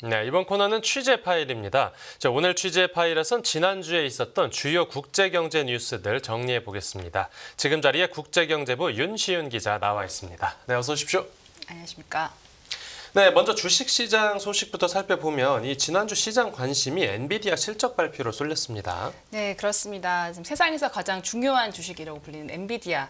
네, 이번 코너는 취재 파일입니다. 자, 오늘 취재 파일에선 지난주에 있었던 주요 국제경제 뉴스들 정리해 보겠습니다. 지금 자리에 국제경제부 윤시윤 기자 나와 있습니다. 네, 어서 오십시오. 안녕하십니까. 네, 먼저 주식시장 소식부터 살펴보면 이 지난주 시장 관심이 엔비디아 실적 발표로 쏠렸습니다. 네, 그렇습니다. 지금 세상에서 가장 중요한 주식이라고 불리는 엔비디아.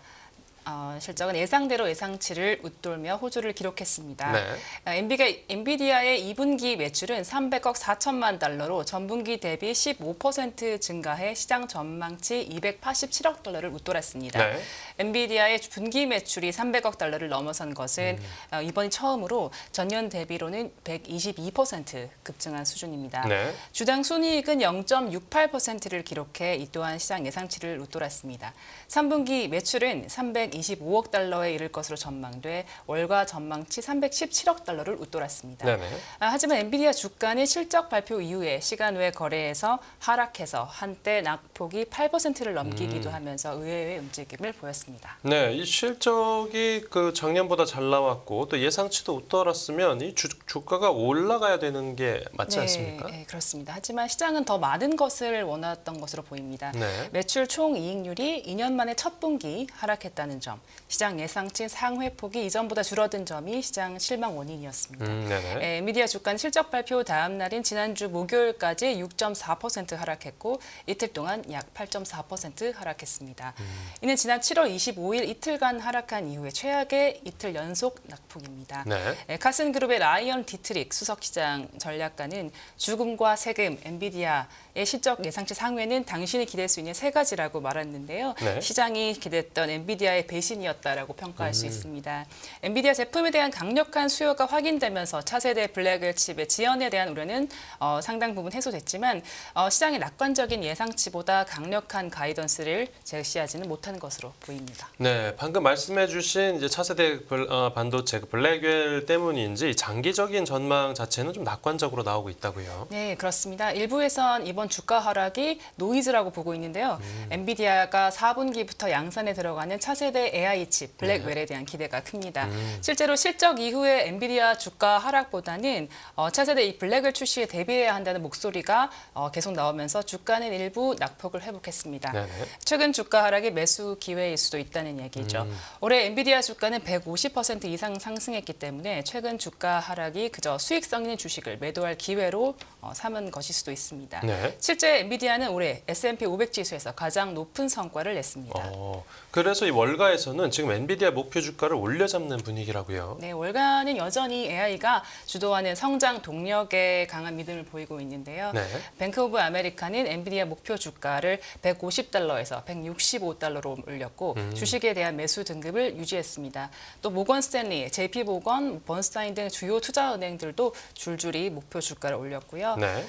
실적은 예상대로 예상치를 웃돌며 호조를 기록했습니다. 네. 엔비디아의 2분기 매출은 300억 4천만 달러로 전분기 대비 15% 증가해 시장 전망치 287억 달러를 웃돌았습니다. 네. 엔비디아의 분기 매출이 300억 달러를 넘어선 것은 이번이 처음으로 전년 대비로는 122% 급증한 수준입니다. 네. 주당 순이익은 0.68%를 기록해 이 또한 시장 예상치를 웃돌았습니다. 3분기 매출은 325억 달러에 이를 것으로 전망돼 월가 전망치 317억 달러를 웃돌았습니다. 네네. 하지만 엔비디아 주가는 실적 발표 이후에 시간 외 거래에서 하락해서 한때 낙폭이 8%를 넘기기도 하면서 의외의 움직임을 보였습니다. 네, 이 실적이 그 작년보다 잘 나왔고 또 예상치도 웃돌았으면 이 주가가 올라가야 되는 게 맞지 않습니까? 네, 그렇습니다. 하지만 시장은 더 많은 것을 원했던 것으로 보입니다. 네. 매출 총 이익률이 2년 만에 첫 분기 하락했다는 점, 시장 예상치 상회폭이 이전보다 줄어든 점이 시장 실망 원인이었습니다. 네네. 엔비디아 주가는 실적 발표 다음 날인 지난주 목요일까지 6.4% 하락했고 이틀 동안 약 8.4% 하락했습니다. 이는 지난 7월 25일 이틀간 하락한 이후에 최악의 이틀 연속 낙폭입니다. 네. 카슨그룹의 라이언 디트릭 수석시장 전략가는 죽음과 세금, 엔비디아의 실적 예상치 상회는 당신이 기댈 수 있는 세 가지라고 말했는데요. 네. 시장이 기대했던 엔비디아의 배신이었다라고 평가할 수 있습니다. 엔비디아 제품에 대한 강력한 수요가 확인되면서 차세대 블랙웰 칩의 지연에 대한 우려는 상당 부분 해소됐지만 시장의 낙관적인 예상치보다 강력한 가이던스를 제시하지는 못한 것으로 보입니다. 네, 방금 말씀해주신 이제 차세대 반도체 블랙웰 때문인지 장기적인 전망 자체는 좀 낙관적으로 나오고 있다고요. 네, 그렇습니다. 일부에선 이번 주가 하락이 노이즈라고 보고 있는데요. 엔비디아가 4분기부터 양산에 들어가는 차세대 AI 칩 블랙웰에 대한 기대가 큽니다. 실제로 실적 이후에 엔비디아 주가 하락보다는 차세대 이 블랙웰 출시에 대비해야 한다는 목소리가 계속 나오면서 주가는 일부 낙폭을 회복했습니다. 네네. 최근 주가 하락이 매수 기회일 수도 있다는 얘기죠. 올해 엔비디아 주가는 150% 이상 상승했기 때문에 최근 주가 하락이 그저 수익성 있는 주식을 매도할 기회로 삼은 것일 수도 있습니다. 네. 실제 엔비디아는 올해 S&P 500 지수에서 가장 높은 성과를 냈습니다. 그래서 이 월가에서는 지금 엔비디아 목표 주가를 올려잡는 분위기라고요. 네, 월가는 여전히 AI가 주도하는 성장 동력에 강한 믿음을 보이고 있는데요. 네. 뱅크 오브 아메리카는 엔비디아 목표 주가를 150달러에서 165달러로 올렸고 주식에 대한 매수 등급을 유지했습니다. 또 모건 스탠리, JP 모건, 번스타인 등 주요 투자은행들도 줄줄이 목표 주가를 올렸고요. 네.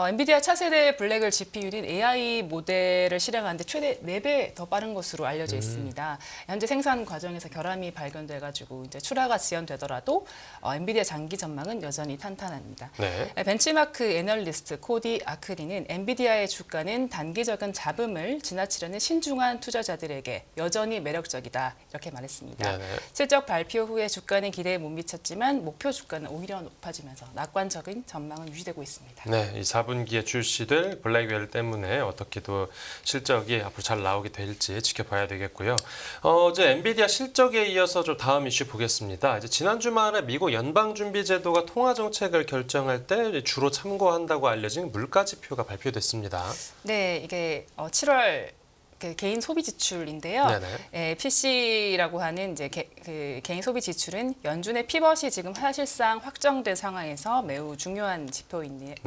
엔비디아 차세대 블랙웰 GPU는 AI 모델을 실행하는데 최대 4배 더 빠른 것으로 알려져 있습니다. 현재 생산 과정에서 결함이 발견돼가지고 이제 출하가 지연되더라도 엔비디아 장기 전망은 여전히 탄탄합니다. 네. 벤치마크 애널리스트 코디 아크리는 엔비디아의 주가는 단기적인 잡음을 지나치려는 신중한 투자자들에게 여전히 매력적이다 이렇게 말했습니다. 네네. 실적 발표 후에 주가는 기대에 못 미쳤지만 목표 주가는 오히려 높아지면서 낙관적인 전망은 유지되고 있습니다. 네, 이 4분기에 출시될 블랙웰 때문에 어떻게 또 실적이 앞으로 잘 나오게 될지 지켜봐야 되겠고요. 이제 엔비디아 실적에 이어서 좀 다음 이슈 보겠습니다. 이제 지난 주말에 미국 연방준비제도가 통화 정책을 결정할 때 주로 참고한다고 알려진 물가 지표가 발표됐습니다. 네, 이게 7월 개인 소비 지출인데요. PC라고 하는 이제 개인 소비 지출은 연준의 피벗이 지금 사실상 확정된 상황에서 매우 중요한 지표입니다.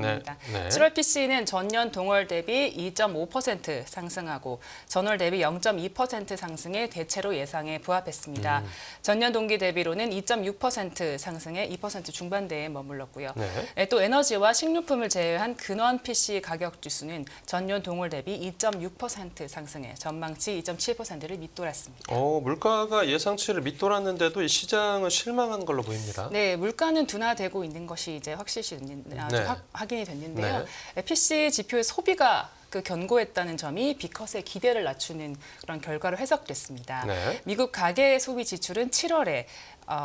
네. 7월 PC는 전년 동월 대비 2.5% 상승하고 전월 대비 0.2% 상승의 대체로 예상에 부합했습니다. 전년 동기 대비로는 2.6% 상승해 2% 중반대에 머물렀고요. 네. 또 에너지와 식료품을 제외한 근원 PC 가격 지수는 전년 동월 대비 2.6% 상승해 전망치 2.7%를 밑돌았습니다. 물가가 예상치를 밑돌았는데도 이 시장은 실망한 걸로 보입니다. 네, 물가는 둔화되고 있는 것이 이제 확인이 됐는데요. PC 지표의 소비가 견고했다는 점이 비컷의 기대를 낮추는 그런 결과로 해석됐습니다. 네. 미국 가계 소비 지출은 7월에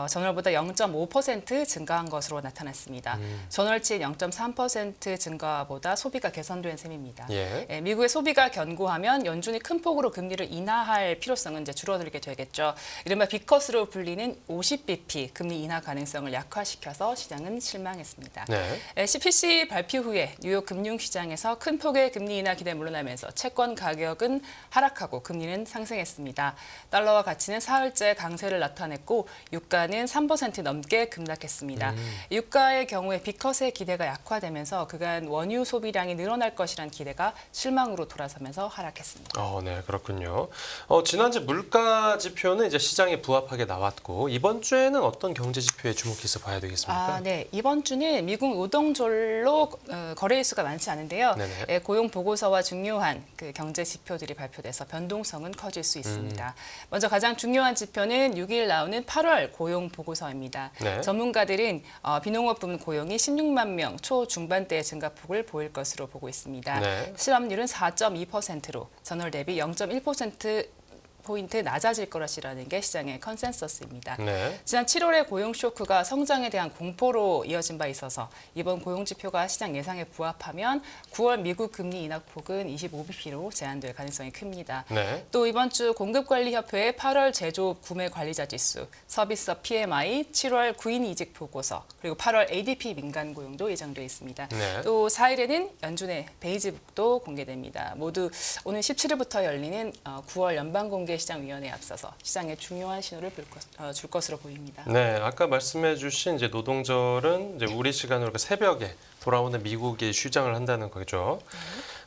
전월보다 0.5% 증가한 것으로 나타났습니다. 전월치 0.3% 증가보다 소비가 개선된 셈입니다. 예. 미국의 소비가 견고하면 연준이 큰 폭으로 금리를 인하할 필요성은 이제 줄어들게 되겠죠. 이른바 빅컷으로 불리는 50bp 금리 인하 가능성을 약화시켜서 시장은 실망했습니다. 네. CPC 발표 후에 뉴욕 금융시장에서 큰 폭의 금리 인하 기대 물러나면서 채권 가격은 하락하고 금리는 상승했습니다. 달러와 가치는 사흘째 강세를 나타냈고 유가는 3% 넘게 급락했습니다. 유가의 경우에 빅컷의 기대가 약화되면서 그간 원유 소비량이 늘어날 것이란 기대가 실망으로 돌아서면서 하락했습니다. 네, 그렇군요. 지난주 물가 지표는 이제 시장에 부합하게 나왔고 이번 주에는 어떤 경제 지표에 주목해서 봐야 되겠습니까? 네. 이번 주는 미국 노동절로 거래일수가 많지 않은데요. 네네. 고용 보고서와 중요한 그 경제 지표들이 발표돼서 변동성은 커질 수 있습니다. 먼저 가장 중요한 지표는 6일 나오는 8월 고용 보고서입니다. 네. 전문가들은 비농업 부문 고용이 16만 명 초중반대의 증가폭을 보일 것으로 보고 있습니다. 네. 실업률은 4.2%로 전월 대비 0.1%포인트 낮아질 것이라는 게 시장의 컨센서스입니다. 네. 지난 7월의 고용 쇼크가 성장에 대한 공포로 이어진 바 있어서 이번 고용 지표가 시장 예상에 부합하면 9월 미국 금리 인하폭은 25bp로 제한될 가능성이 큽니다. 네. 또 이번 주 공급관리협회의 8월 제조업 구매 관리자 지수, 서비스업 PMI, 7월 구인 이직 보고서, 그리고 8월 ADP 민간 고용도 예정돼 있습니다. 네. 또 4일에는 연준의 베이지북도 공개됩니다. 모두 오늘 17일부터 열리는 9월 연방공개시장위원회에 앞서서 시장에 중요한 신호를 줄 것으로 보입니다. 네, 아까 말씀해주신 이제 노동절은 이제 우리 시간으로 새벽에 돌아오는 미국이 휴장을 한다는 거죠.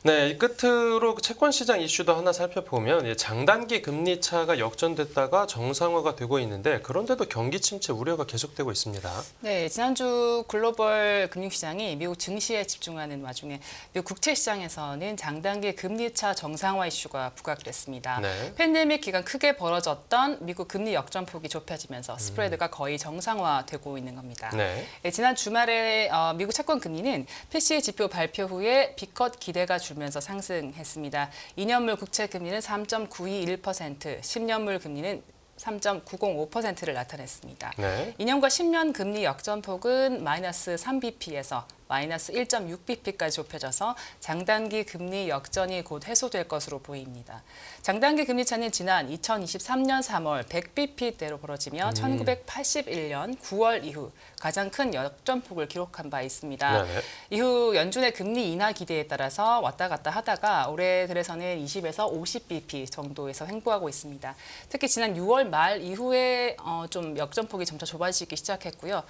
네, 이 끝으로 채권 시장 이슈도 하나 살펴보면 장단기 금리 차가 역전됐다가 정상화가 되고 있는데 그런데도 경기 침체 우려가 계속되고 있습니다. 네, 지난주 글로벌 금융시장이 미국 증시에 집중하는 와중에 미국 국채 시장에서는 장단기 금리 차 정상화 이슈가 부각됐습니다. 네. 팬데믹 기간 크게 벌어졌던 미국 금리 역전폭이 좁혀지면서 스프레드가 거의 정상화되고 있는 겁니다. 네. 지난 주말에 미국 채권 금리는 PCE 지표 발표 후에 빅컷 기대가 줄면서 상승했습니다. 2년물 국채 금리는 3.921%, 10년물 금리는 3.905%를 나타냈습니다. 네. 2년과 10년 금리 역전폭은 마이너스 3bp에서 마이너스 1.6bp까지 좁혀져서 장단기 금리 역전이 곧 해소될 것으로 보입니다. 장단기 금리 차는 지난 2023년 3월 100bp대로 벌어지며 1981년 9월 이후 가장 큰 역전폭을 기록한 바 있습니다. 네네. 이후 연준의 금리 인하 기대에 따라서 왔다 갔다 하다가 올해 들어서는 20에서 50bp 정도에서 횡보하고 있습니다. 특히 지난 6월 말 이후에 좀 역전폭이 점차 좁아지기 시작했고요.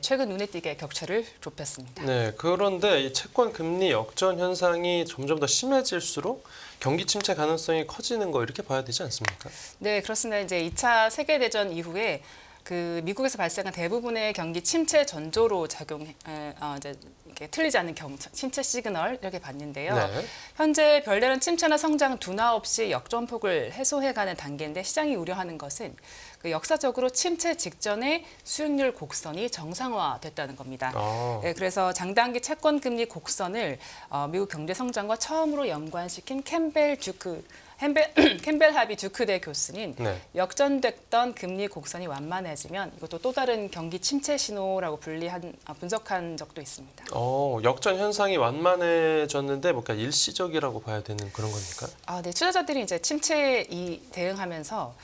최근 눈에 띄게 격차를 좁혔습니다. 네, 그런데 이 채권 금리 역전 현상이 점점 더 심해질수록 경기 침체 가능성이 커지는 거 이렇게 봐야 되지 않습니까? 네, 그렇습니다. 이제 2차 세계대전 이후에 그 미국에서 발생한 대부분의 경기 침체 전조로 이제 이렇게 틀리지 않는 침체 시그널 이렇게 봤는데요. 네. 현재 별다른 침체나 성장 둔화 없이 역전폭을 해소해가는 단계인데 시장이 우려하는 것은 그 역사적으로 침체 직전에 수익률 곡선이 정상화됐다는 겁니다. 네, 그래서 장단기 채권 금리 곡선을 미국 경제 성장과 처음으로 연관시킨 캠벨 하비 듀크대 교수는 네. 역전됐던 금리 곡선이 완만해지면 이것도 또 다른 경기 침체 신호라고 분석한 적도 있습니다. 역전 현상이 완만해졌는데 뭔가 일시적이라고 봐야 되는 그런 겁니까? 네, 투자자들이 이제 침체에 대응하면서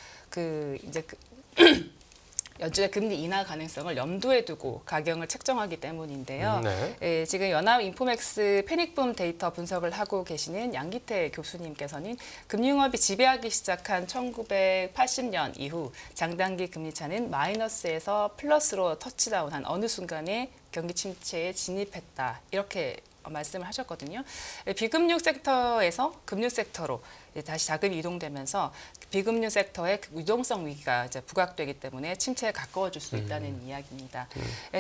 연준의 금리 인하 가능성을 염두에 두고 가격을 책정하기 때문인데요. 네. 지금 연합 인포맥스 패닉붐 데이터 분석을 하고 계시는 양기태 교수님께서는 금융업이 지배하기 시작한 1980년 이후 장단기 금리 차는 마이너스에서 플러스로 터치다운한 어느 순간에 경기 침체에 진입했다. 이렇게 말씀을 하셨거든요. 비금융 섹터에서 금융 섹터로 다시 자금이 이동되면서 비금융 섹터의 유동성 위기가 이제 부각되기 때문에 침체에 가까워질 수 있다는 이야기입니다.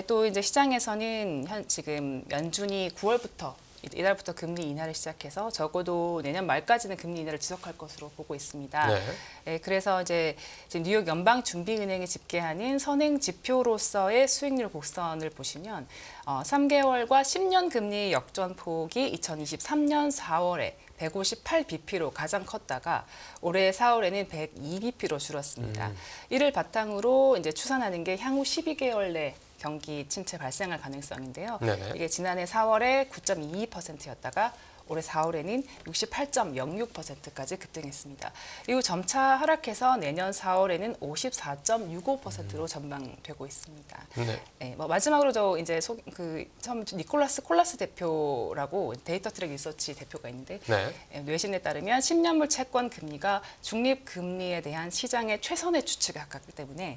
또 이제 시장에서는 지금 연준이 9월부터 이달부터 금리 인하를 시작해서 적어도 내년 말까지는 금리 인하를 지속할 것으로 보고 있습니다. 네. 그래서 이제 지금 뉴욕 연방준비은행이 집계하는 선행 지표로서의 수익률 곡선을 보시면 3개월과 10년 금리 역전폭이 2023년 4월에 158bp로 가장 컸다가 올해 4월에는 102bp로 줄었습니다. 이를 바탕으로 이제 추산하는 게 향후 12개월 내 경기 침체 발생할 가능성인데요. 네네. 이게 지난해 4월에 9.22%였다가 올해 4월에는 68.06%까지 급등했습니다. 이후 점차 하락해서 내년 4월에는 54.65%로 전망되고 있습니다. 네. 네, 뭐 마지막으로 저 이제 처음 니콜라스 콜라스 대표라고 데이터 트랙 리서치 대표가 있는데 네. 뇌신에 따르면 10년물 채권 금리가 중립 금리에 대한 시장의 최선의 추측에 가깝기 때문에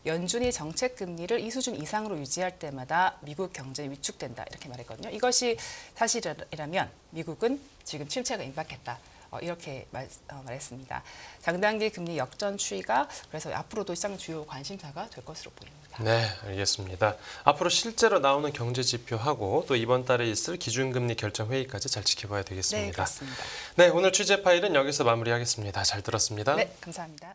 연준이 정책 금리를 이 수준 이상으로 유지할 때마다 미국 경제는 위축된다 이렇게 말했거든요. 이것이 사실이라면 미국은 지금 침체가 임박했다. 이렇게 말했습니다. 장단기 금리 역전 추이가 그래서 앞으로도 시장 주요 관심사가 될 것으로 보입니다. 네, 알겠습니다. 앞으로 실제로 나오는 경제 지표하고 또 이번 달에 있을 기준금리 결정 회의까지 잘 지켜봐야 네, 되겠습니다. 그렇습니다. 네, 오늘 취재 파일은 여기서 마무리하겠습니다. 잘 들었습니다. 네, 감사합니다.